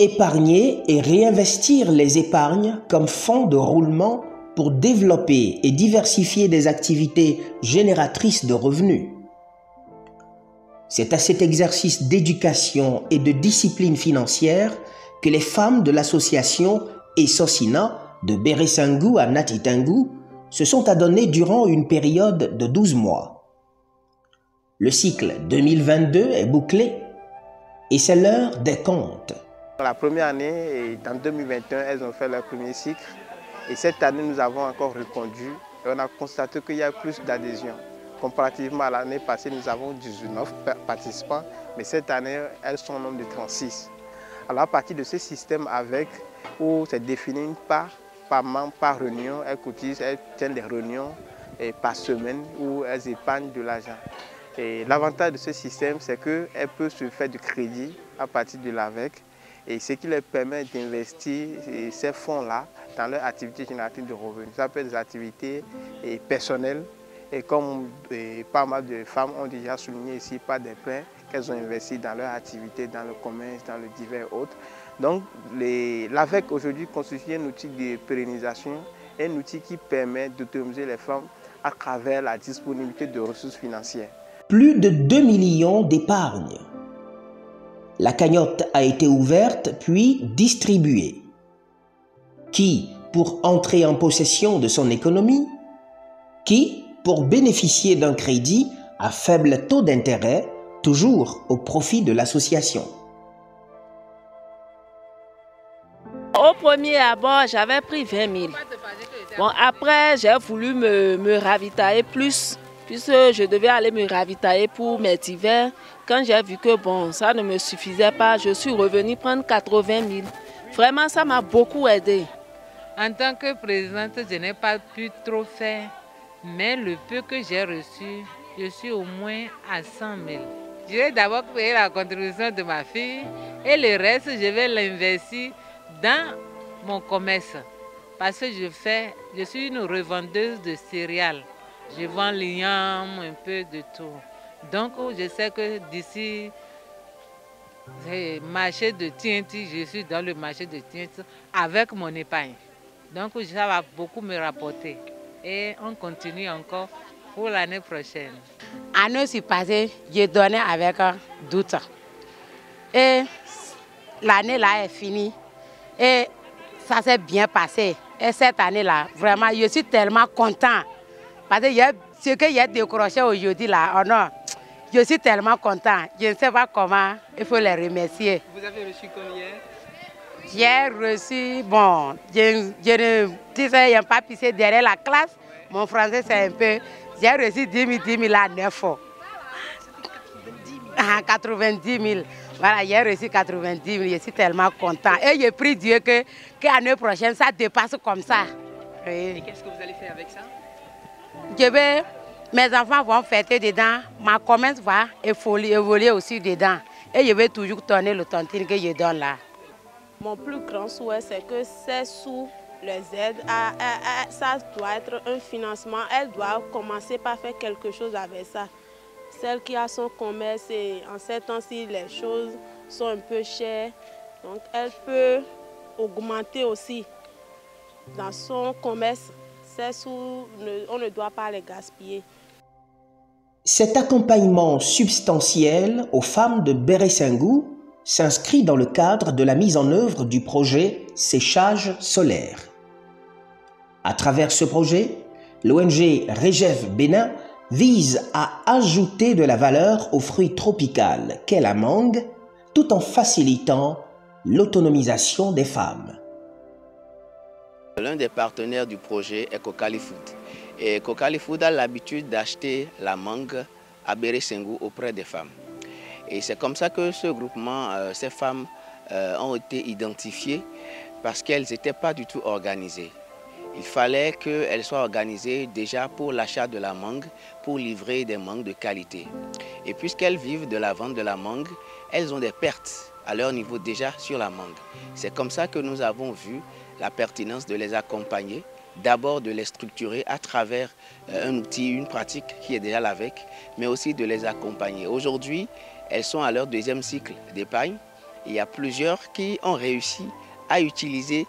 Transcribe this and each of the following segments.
Épargner et réinvestir les épargnes comme fonds de roulement pour développer et diversifier des activités génératrices de revenus. C'est à cet exercice d'éducation et de discipline financière que les femmes de l'association Esosina de Beresangou à Natitingou se sont adonnées durant une période de 12 mois. Le cycle 2022 est bouclé et c'est l'heure des comptes. La première année, et en 2021, elles ont fait leur premier cycle. Et cette année, nous avons encore reconduit et on a constaté qu'il y a plus d'adhésion. Comparativement à l'année passée, nous avons 19 participants, mais cette année, elles sont au nombre de 36. Alors à partir de ce système où c'est défini par membre, par réunion, elles cotisent, elles tiennent des réunions par semaine où elles épargnent de l'argent. Et l'avantage de ce système, c'est qu'elles peuvent se faire du crédit à partir de l'AVEC. Et ce qui leur permet d'investir ces fonds-là dans leur activité génératrice de revenus. Ça peut être des activités personnelles. Et comme pas mal de femmes ont déjà souligné ici par des points qu'elles ont investi dans leur activité, dans le commerce, dans le divers autres. Donc l'AVEC aujourd'hui constitue un outil de pérennisation, un outil qui permet d'autonomiser les femmes à travers la disponibilité de ressources financières. Plus de 2 millions d'épargnes. La cagnotte a été ouverte puis distribuée. Qui pour entrer en possession de son économie? Qui pour bénéficier d'un crédit à faible taux d'intérêt, toujours au profit de l'association? Au premier abord, j'avais pris 20 000. Bon, après, j'ai voulu me ravitailler plus, puisque je devais aller me ravitailler pour mes divers. Quand j'ai vu que bon, ça ne me suffisait pas, je suis revenue prendre 80 000. Vraiment, ça m'a beaucoup aidé. En tant que présidente, je n'ai pas pu trop faire, mais le peu que j'ai reçu, je suis au moins à 100 000. Je vais d'abord payer la contribution de ma fille et le reste, je vais l'investir dans mon commerce. Parce que je suis une revendeuse de céréales. Je vends l'igname, un peu de tout. Donc, je sais que d'ici le marché de Tienti, je suis dans le marché de Tienti avec mon épargne. Donc, ça va beaucoup me rapporter. Et on continue encore pour l'année prochaine. L'année passée, j'ai donné avec doute. Et l'année là est finie. Et ça s'est bien passé. Et cette année-là, vraiment, je suis tellement content. Parce que ce que j'ai décroché aujourd'hui là, oh non, je suis tellement content. Je ne sais pas comment il faut les remercier. Vous avez reçu combien? J'ai reçu, bon, je n'ai pas pissé derrière la classe. Mon français c'est un peu. J'ai reçu 10 000 à 9 fois. 90 000. Voilà, j'ai reçu 90 000. Je suis tellement content. Et je prie Dieu que l'année prochaine, ça dépasse comme ça. Oui. Et qu'est-ce que vous allez faire avec ça? Mes enfants vont fêter dedans. Ma commerce va évoluer aussi dedans. Et je vais toujours tourner le tontine que je donne là. Mon plus grand souhait, c'est que ces sous les aident. Ça doit être un financement. Elle doit commencer par faire quelque chose avec ça. Celle qui a son commerce, et en ces temps-ci, les choses sont un peu chères. Donc, elle peut augmenter aussi dans son commerce. Ces sous, on ne doit pas les gaspiller. Cet accompagnement substantiel aux femmes de Beresangou s'inscrit dans le cadre de la mise en œuvre du projet Séchage solaire. À travers ce projet, l'ONG Regev Bénin vise à ajouter de la valeur aux fruits tropicaux qu'est la mangue, tout en facilitant l'autonomisation des femmes. L'un des partenaires du projet est Kokali Food. Et Kokali Food a l'habitude d'acheter la mangue à Beresangou auprès des femmes. Et c'est comme ça que ce groupement, ces femmes ont été identifiées parce qu'elles n'étaient pas du tout organisées. Il fallait qu'elles soient organisées déjà pour l'achat de la mangue, pour livrer des mangues de qualité. Et puisqu'elles vivent de la vente de la mangue, elles ont des pertes à leur niveau déjà sur la mangue. C'est comme ça que nous avons vu la pertinence de les accompagner d'abord de les structurer à travers un outil, une pratique qui est déjà l'AVEC, mais aussi de les accompagner. Aujourd'hui, elles sont à leur deuxième cycle d'épargne. Il y a plusieurs qui ont réussi à utiliser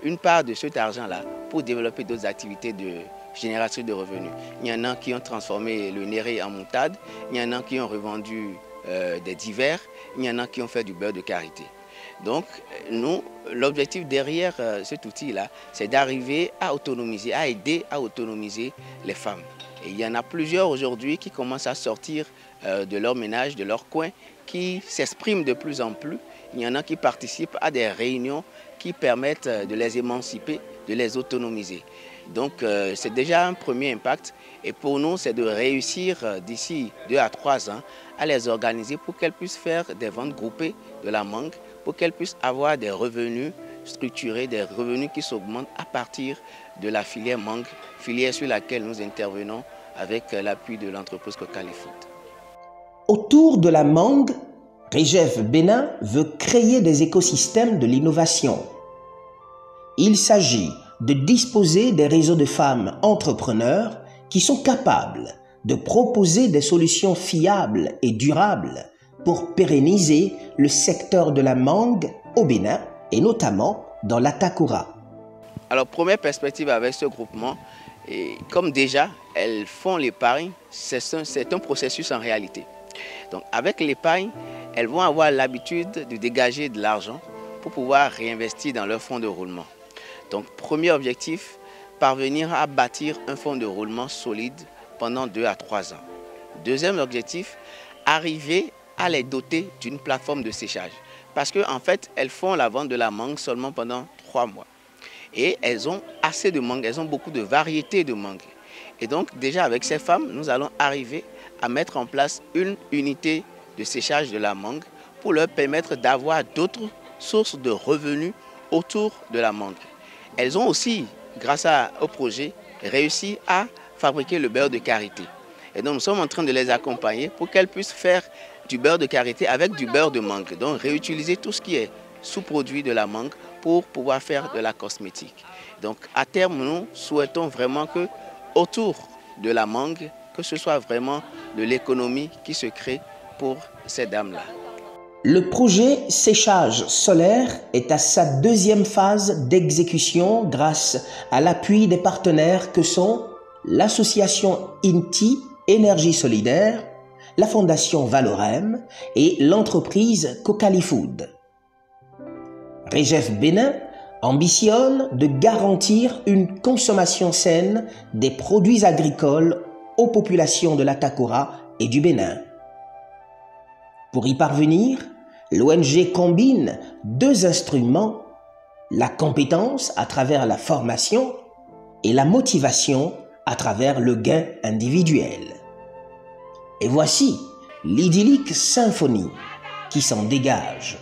une part de cet argent-là pour développer d'autres activités de génératrices de revenus. Il y en a qui ont transformé le néré en moutarde, il y en a qui ont revendu des divers, il y en a qui ont fait du beurre de karité. Donc, nous, l'objectif derrière cet outil-là, c'est d'arriver à autonomiser, à aider à autonomiser les femmes. Et il y en a plusieurs aujourd'hui qui commencent à sortir de leur ménage, de leur coin, qui s'expriment de plus en plus. Il y en a qui participent à des réunions qui permettent de les émanciper, de les autonomiser. Donc, c'est déjà un premier impact. Et pour nous, c'est de réussir d'ici 2 à 3 ans à les organiser pour qu'elles puissent faire des ventes groupées de la mangue, pour qu'elles puissent avoir des revenus structurés, des revenus qui s'augmentent à partir de la filière mangue, filière sur laquelle nous intervenons avec l'appui de l'entreprise Cocalifood. Autour de la mangue, Rejef Bénin veut créer des écosystèmes de l'innovation. Il s'agit de disposer des réseaux de femmes entrepreneurs qui sont capables de proposer des solutions fiables et durables pour pérenniser le secteur de la mangue au Bénin et notamment dans l'Atakura. Alors, première perspective avec ce groupement, et comme déjà elles font l'épargne, c'est un processus en réalité. Donc avec l'épargne, elles vont avoir l'habitude de dégager de l'argent pour pouvoir réinvestir dans leur fonds de roulement. Donc premier objectif, parvenir à bâtir un fonds de roulement solide pendant 2 à 3 ans. Deuxième objectif, arriver à les doter d'une plateforme de séchage. Parce qu'en fait, elles font la vente de la mangue seulement pendant 3 mois. Et elles ont assez de mangue, elles ont beaucoup de variétés de mangue. Et donc déjà avec ces femmes, nous allons arriver à mettre en place une unité de séchage de la mangue pour leur permettre d'avoir d'autres sources de revenus autour de la mangue. Elles ont aussi, grâce au projet, réussi à fabriquer le beurre de karité. Et donc nous sommes en train de les accompagner pour qu'elles puissent faire du beurre de karité avec du beurre de mangue. Donc réutiliser tout ce qui est sous-produit de la mangue pour pouvoir faire de la cosmétique. Donc à terme, nous souhaitons vraiment que autour de la mangue, que ce soit vraiment de l'économie qui se crée pour ces dames-là. Le projet séchage solaire est à sa deuxième phase d'exécution grâce à l'appui des partenaires que sont l'association INTI, Énergie Solidaire, la fondation Valorem et l'entreprise Cocalifood. Rejef Bénin ambitionne de garantir une consommation saine des produits agricoles aux populations de l'Atakura et du Bénin. Pour y parvenir, l'ONG combine 2 instruments, la compétence à travers la formation et la motivation à travers le gain individuel. Et voici l'idyllique symphonie qui s'en dégage.